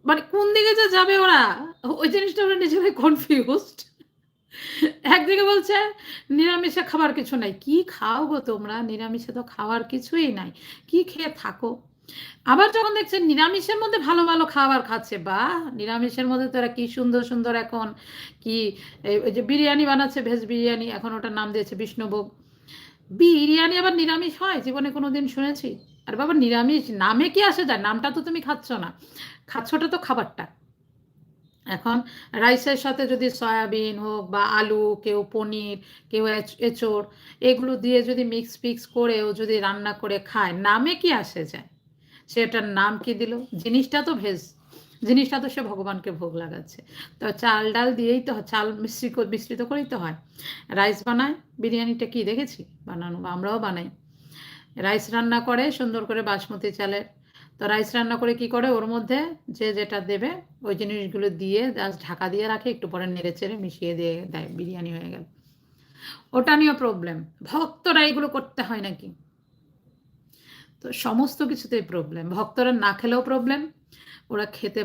মানে কোন দিকে যে যাবে ওরা, ওই জিনিসটা ওরা নিজেরাই কনফিউজড। একদিকে বলছে নিরামিষে খাবার কিছু নাই। কি খাও গো তোমরা? নিরামিষে তো খাওয়ার কিছুই নাই। কি খেয়ে থাকো? আবার যখন দেখছে নিরামিষের মধ্যে ভালো, ভালো খাবার খাচ্ছে, বাহ! নিরামিষের মধ্যে তো এরা কি সুন্দর, সুন্দর এখন কি ওই যে বিরিয়ানি বানাচ্ছে, ভেজ বিরিয়ানি, এখন ওটার নাম দিয়েছে বিষ্ণুভোগ। বিরিয়ানি আবার নিরামিষ হয়? জীবনে কোনোদিন শুনেছি? আরে বাবা নিরামিষ নামে কি আসে যায়? নামটা তো তুমি খাচ্ছ না। খাচ্ছটা তো খাবারটা। এখন রাইসের সাথে যদি সয়াবিন হোক বা আলু, কেউ পনির, কেউ এঁচোড়, এগুলো দিয়ে যদি মিক্স ফিক্স করেও যদি রান্না করে খায়, নামে কি আসে যায়? সেটার নাম কি দিল? জিনিসটা তো ভেজ, জিনিসটা তো সে ভগবানকে ভোগ লাগাচ্ছে। তো চাল ডাল দিয়েই তো চাল মিশ্রিত করেই তো হয়। রাইস বানায়, বিরিয়ানিটা কি দেখেছি বানানো? বা আমরাও বানাই। রাইস রান্না করে সুন্দর করে বাসমতি চালের। তো রাইস রান্না করে কি করে, ওর মধ্যে যে যেটা দেবে ওই জিনিসগুলো দিয়ে জাস্ট ঢাকা দিয়ে রাখে, একটু পরে নেড়ে চেড়ে মিশিয়ে দিয়ে দেয়, বিরিয়ানি হয়ে গেল। ওটা নিয়েও প্রবলেম, ভক্তরা এগুলো করতে হয় নাকি? তো সমস্ত কিছুতেই প্রবলেম, ভক্তরা না খেলেও প্রবলেম, ওরা খেতে